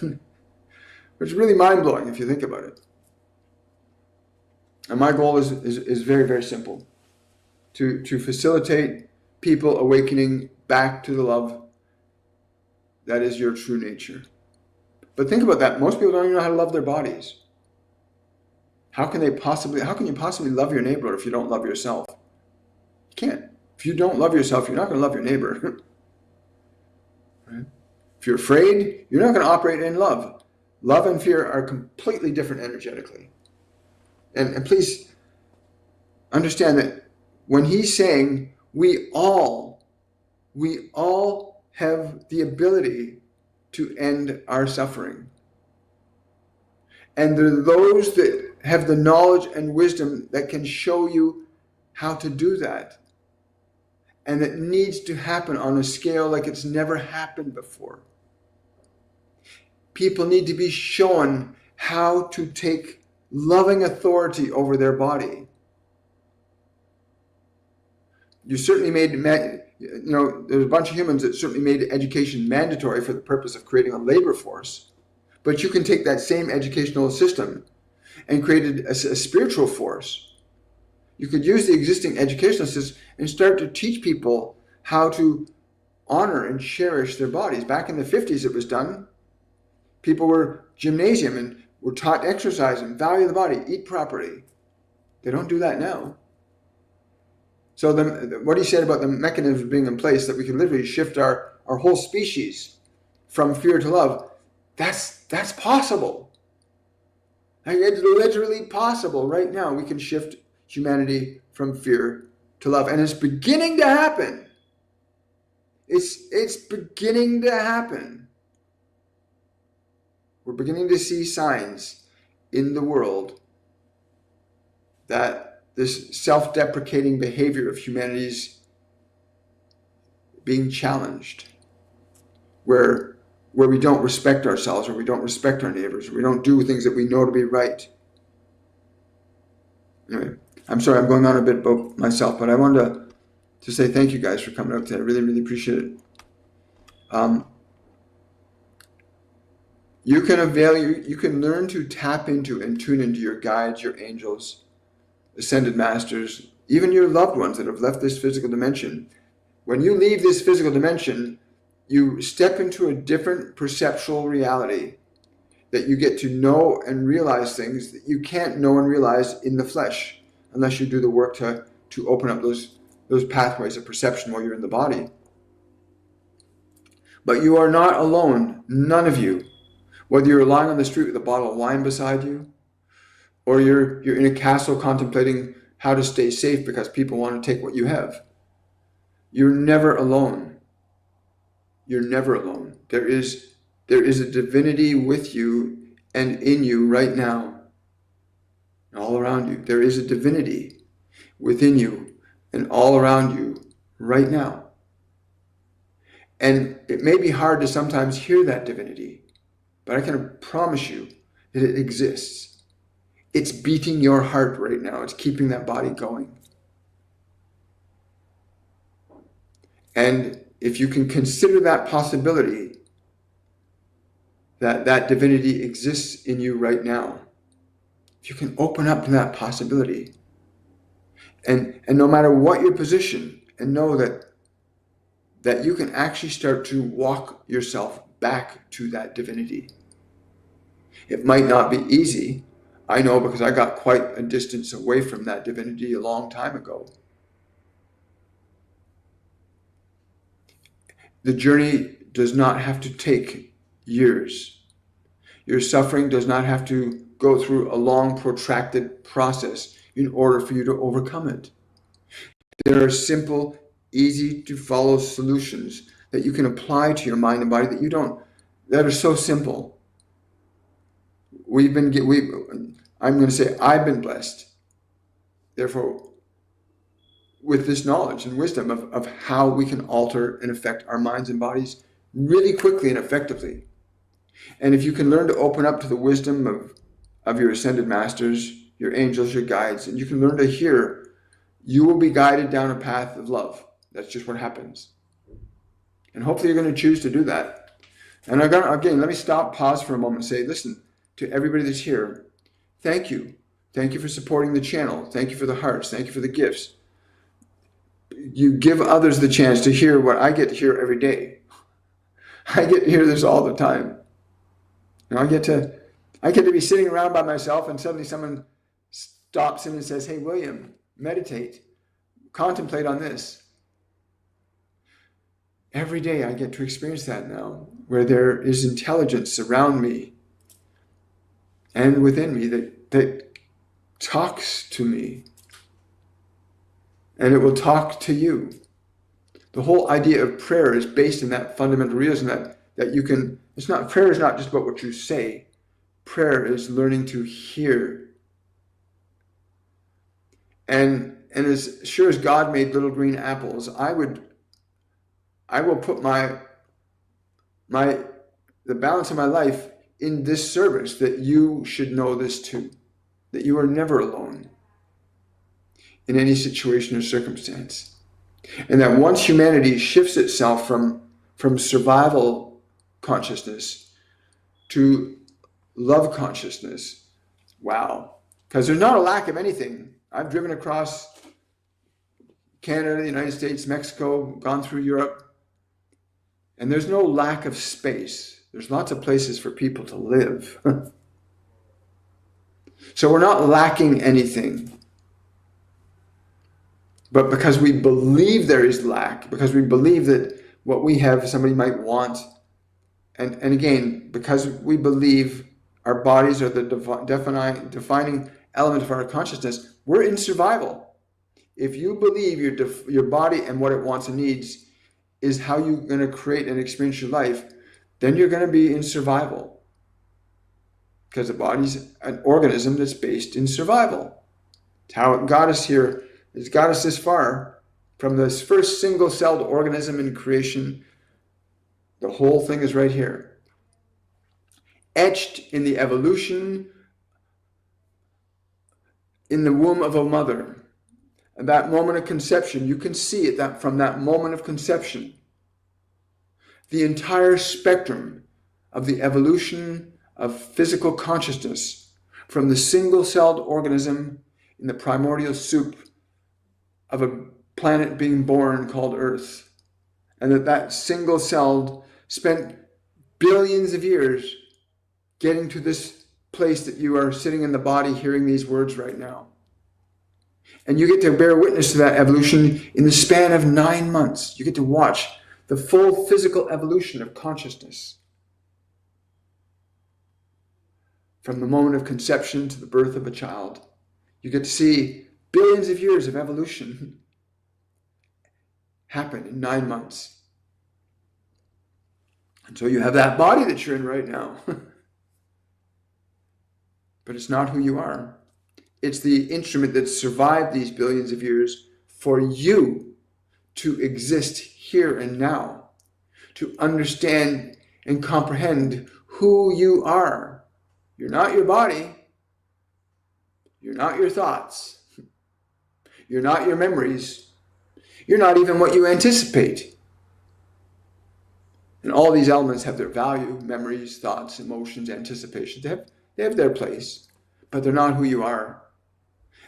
Which is really mind-blowing if you think about it. And my goal is very, very simple. To facilitate people awakening back to the love that is your true nature. But think about that. Most people don't even know how to love their bodies. How can you possibly love your neighbor if you don't love yourself? You can't. If you don't love yourself, you're not going to love your neighbor. Right? If you're afraid, you're not going to operate in love. Love and fear are completely different energetically. And please understand that when he's saying we all have the ability to end our suffering. And there are those that have the knowledge and wisdom that can show you how to do that. And it needs to happen on a scale like it's never happened before. People need to be shown how to take loving authority over their body. You certainly there's a bunch of humans that certainly made education mandatory for the purpose of creating a labor force. But you can take that same educational system and create a spiritual force. You could use the existing educational system and start to teach people how to honor and cherish their bodies. Back in the 50s it was done. People were gymnasium and were taught exercise and value the body, eat properly. They don't do that now. So what he said about the mechanisms being in place that we can literally shift our whole species from fear to love, that's possible. Like, it's literally possible right now. We can shift humanity from fear to love. And it's beginning to happen. It's beginning to happen. We're beginning to see signs in the world that this self-deprecating behavior of humanity is being challenged, where we don't respect ourselves, or we don't respect our neighbors, or we don't do things that we know to be right. Anyway, I'm sorry I'm going on a bit about myself, but I wanted to say thank you guys for coming out today. I really, really appreciate it. You can learn to tap into and tune into your guides, your angels, ascended masters, even your loved ones that have left this physical dimension. When you leave this physical dimension, you step into a different perceptual reality. that you get to know and realize things that you can't know and realize in the flesh unless you do the work to open up those pathways of perception while you're in the body. But you are not alone, none of you. Whether you're lying on the street with a bottle of wine beside you, or you're in a castle contemplating how to stay safe because people want to take what you have. You're never alone. You're never alone. There is a divinity with you and in you right now, all around you. There is a divinity within you and all around you right now. And it may be hard to sometimes hear that divinity, but I can promise you that it exists. It's beating your heart right now. It's keeping that body going. And if you can consider that possibility, that divinity exists in you right now, if you can open up to that possibility, and no matter what your position, and know that you can actually start to walk yourself back to that divinity. It might not be easy. I know, because I got quite a distance away from that divinity a long time ago. The journey does not have to take years. Your suffering does not have to go through a long, protracted process in order for you to overcome it. There are simple, easy to follow solutions that you can apply to your mind and body that are so simple. I'm going to say I've been blessed, therefore, with this knowledge and wisdom of how we can alter and affect our minds and bodies really quickly and effectively. And if you can learn to open up to the wisdom of your ascended masters, your angels, your guides, and you can learn to hear, you will be guided down a path of love. That's just what happens. And hopefully you're going to choose to do that. And again, let me pause for a moment and say, listen, to everybody that's here, thank you. Thank you for supporting the channel. Thank you for the hearts. Thank you for the gifts. You give others the chance to hear what I get to hear every day. I get to hear this all the time. I get to be sitting around by myself, and suddenly someone stops in and says, hey, William, meditate, contemplate on this. Every day I get to experience that now, where there is intelligence around me and within me that talks to me. And it will talk to you. The whole idea of prayer is based in that fundamental realism that you can, prayer is not just about what you say. Prayer is learning to hear. And as sure as God made little green apples, I will put the balance of my life in this service, that you should know this too, that you are never alone in any situation or circumstance. And that once humanity shifts itself from survival consciousness to love consciousness, wow. Because there's not a lack of anything. I've driven across Canada, the United States, Mexico, gone through Europe, and there's no lack of space. There's lots of places for people to live. So we're not lacking anything. But because we believe there is lack, because we believe that what we have somebody might want, and again, because we believe our bodies are the defining element of our consciousness, we're in survival. If you believe your body and what it wants and needs is how you're going to create and experience your life, then you're going to be in survival. Because the body's an organism that's based in survival. It's how it got us here. It's got us this far. From this first single-celled organism in creation, the whole thing is right here. Etched in the evolution in the womb of a mother. At that moment of conception, you can see it that from that moment of conception, the entire spectrum of the evolution of physical consciousness, from the single-celled organism in the primordial soup of a planet being born called Earth, and that single-celled spent billions of years getting to this place that you are sitting in the body hearing these words right now. And you get to bear witness to that evolution in the span of 9 months. You get to watch the full physical evolution of consciousness. From the moment of conception to the birth of a child. You get to see billions of years of evolution happen in 9 months. And so you have that body that you're in right now. But it's not who you are. It's the instrument that survived these billions of years for you to exist here and now, to understand and comprehend who you are. You're not your body. You're not your thoughts. You're not your memories. You're not even what you anticipate. And all these elements have their value: memories, thoughts, emotions, anticipations. They have their place, but they're not who you are.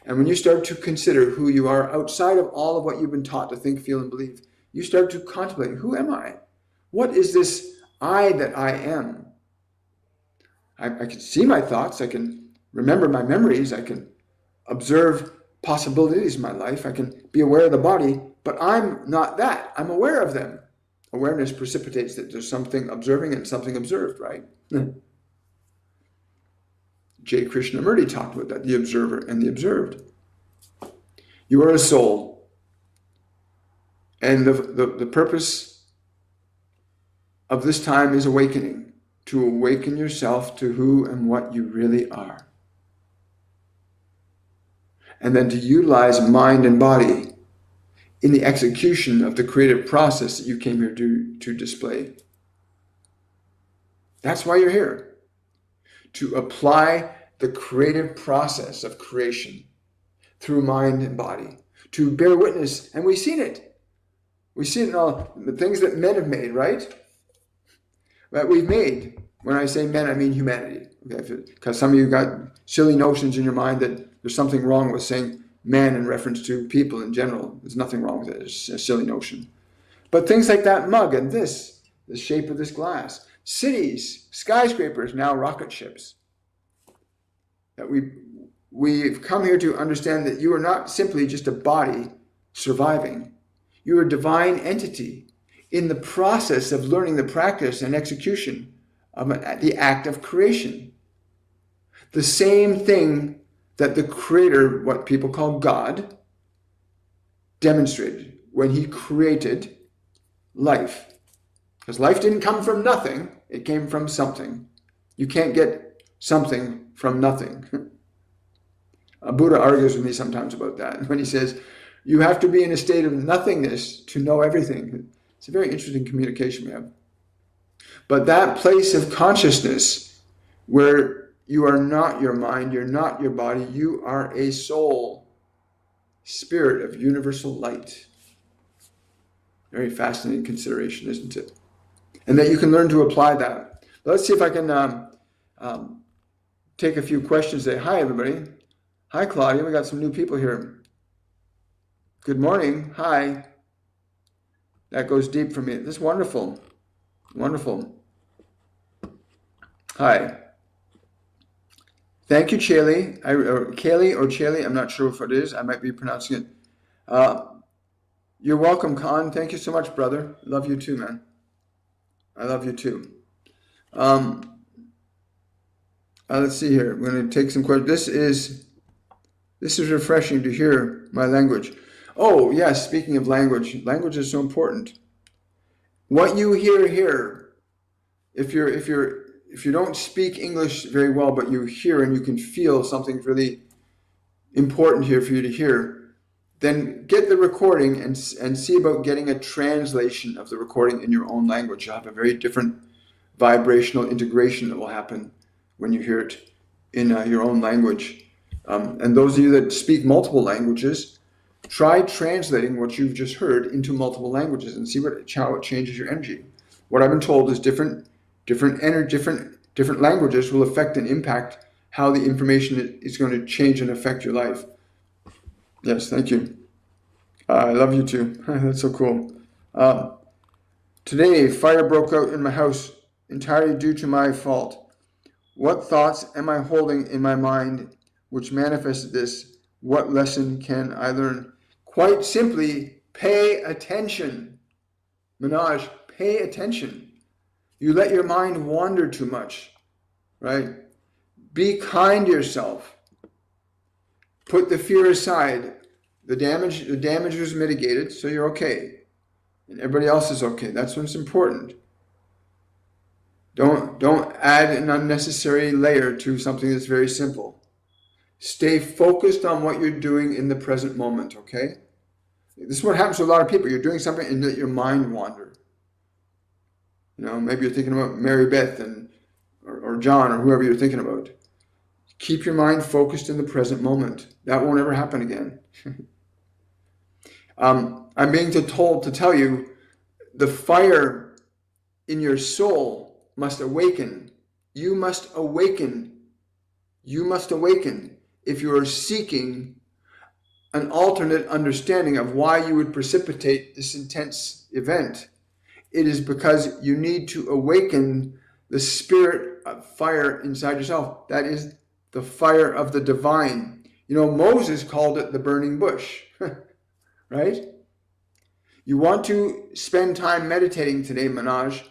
And when you start to consider who you are outside of all of what you've been taught to think, feel, and believe, you start to contemplate, who am I? What is this I that I am? I can see my thoughts. I can remember my memories. I can observe possibilities in my life. I can be aware of the body, but I'm not that. I'm aware of them. Awareness precipitates that there's something observing and something observed, right? J. Krishnamurti talked about that, the observer and the observed. You are a soul. And the purpose of this time is awakening, to awaken yourself to who and what you really are. And then to utilize mind and body in the execution of the creative process that you came here to display. That's why you're here. To apply the creative process of creation through mind and body. To bear witness, and we've seen it. We've seen it in all the things that men have made, right? That we've made. When I say men, I mean humanity. Okay? Because some of you got silly notions in your mind that there's something wrong with saying man in reference to people in general. There's nothing wrong with it. It's a silly notion. But things like that mug and this, the shape of this glass, cities, skyscrapers, now rocket ships. That we've come here to understand that you are not simply just a body surviving. You are a divine entity in the process of learning the practice and execution of the act of creation. The same thing that the Creator, what people call God, demonstrated when He created life. Because life didn't come from nothing, it came from something. You can't get something from nothing. Buddha argues with me sometimes about that when he says, you have to be in a state of nothingness to know everything. It's a very interesting communication we have. But that place of consciousness where you are not your mind, you're not your body, you are a soul, spirit of universal light. Very fascinating consideration, isn't it? And that you can learn to apply that. Let's see if I can take a few questions today. Hi, everybody. Hi, Claudia. We got some new people here. Good morning. Hi. That goes deep for me. This is wonderful. Wonderful. Hi. Thank you, Kaylee. Kaylee or Chaley. I'm not sure if it is. I might be pronouncing it. You're welcome, Khan. Thank you so much, brother. Love you too, man. I love you too. Let's see here. We're going to take some questions. This is refreshing to hear my language. Oh, yes, speaking of language, language is so important. What you hear here, if you don't speak English very well, but you hear and you can feel something really important here for you to hear, then get the recording and see about getting a translation of the recording in your own language. You'll have a very different vibrational integration that will happen when you hear it in your own language. And those of you that speak multiple languages, try translating what you've just heard into multiple languages and see how it changes your energy. What I've been told is different languages will affect and impact how the information is going to change and affect your life. Yes, thank you. I love you too. That's so cool. Today, fire broke out in my house entirely due to my fault. What thoughts am I holding in my mind which manifested this? What lesson can I learn? Quite simply, pay attention. Manoj, pay attention. You let your mind wander too much, right? Be kind to yourself. Put the fear aside. The damage was mitigated, so you're okay. And everybody else is okay. That's what's important. Don't add an unnecessary layer to something that's very simple. Stay focused on what you're doing in the present moment, okay? This is what happens to a lot of people. You're doing something and let your mind wander. You know, maybe you're thinking about Mary Beth or John or whoever you're thinking about. Keep your mind focused in the present moment. That won't ever happen again. I'm being told to tell you the fire in your soul must awaken. You must awaken. You must awaken if you are seeking an alternate understanding of why you would precipitate this intense event. It is because you need to awaken the spirit of fire inside yourself. That is the fire of the divine. You know, Moses called it the burning bush, right? You want to spend time meditating today, Manoj,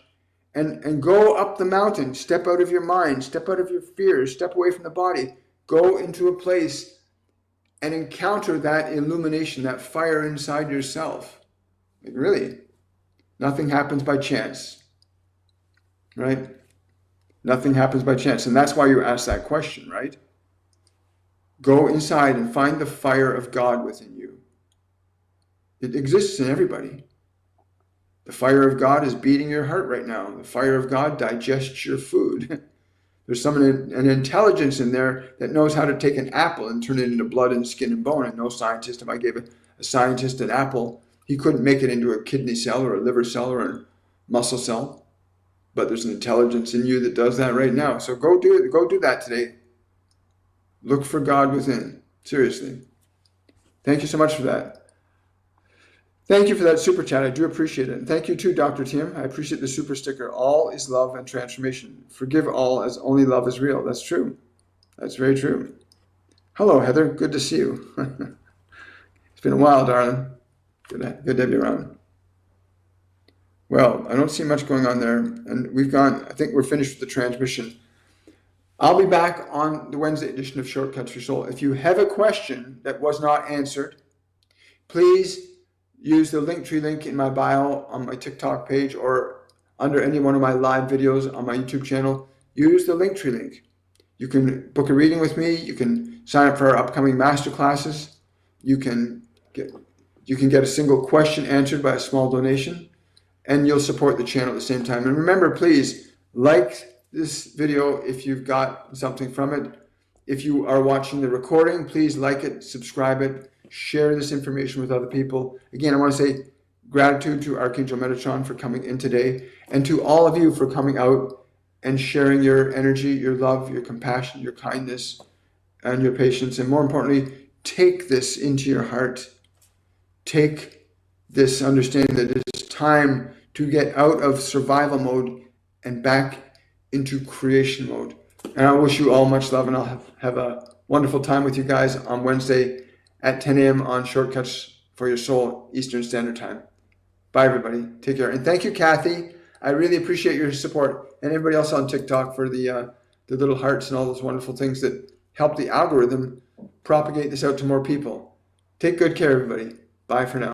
and go up the mountain. Step out of your mind, step out of your fears, step away from the body. Go into a place and encounter that illumination, that fire inside yourself. Like, really, nothing happens by chance, right? Nothing happens by chance. And that's why you ask that question, right? Go inside and find the fire of God within you. It exists in everybody. The fire of God is beating your heart right now. The fire of God digests your food. There's an intelligence in there that knows how to take an apple and turn it into blood and skin and bone. And no scientist, if I gave a scientist an apple, he couldn't make it into a kidney cell or a liver cell or a muscle cell. But there's an intelligence in you that does that right now. So go do it. Go do that today. Look for God within. Seriously. Thank you so much for that. Thank you for that super chat. I do appreciate it. And thank you too, Dr. Tim. I appreciate the super sticker. All is love and transformation. Forgive all as only love is real. That's true. That's very true. Hello, Heather. Good to see you. It's been a while, darling. Good to have you around. Well, I don't see much going on there. And I think we're finished with the transmission. I'll be back on the Wednesday edition of Shortcuts for Soul. If you have a question that was not answered, please use the Linktree link in my bio on my TikTok page or under any one of my live videos on my YouTube channel. Use the Linktree link. You can book a reading with me. You can sign up for our upcoming masterclasses. You can get a single question answered by a small donation, and you'll support the channel at the same time. And remember, please like this video if you've got something from it. If you are watching the recording, please like it, subscribe it, share this information with other people. Again, I want to say gratitude to Archangel Metatron for coming in today, and to all of you for coming out and sharing your energy, your love, your compassion, your kindness, and your patience. And more importantly, take this into your heart. Take this understanding that it's time to get out of survival mode and back into creation mode. And I wish you all much love, and I'll have a wonderful time with you guys on Wednesday at 10 a.m. on Shortcuts for Your Soul, Eastern Standard Time. Bye, everybody. Take care. And thank you, Kathy. I really appreciate your support, and everybody else on TikTok for the little hearts and all those wonderful things that help the algorithm propagate this out to more people. Take good care, everybody. Bye for now.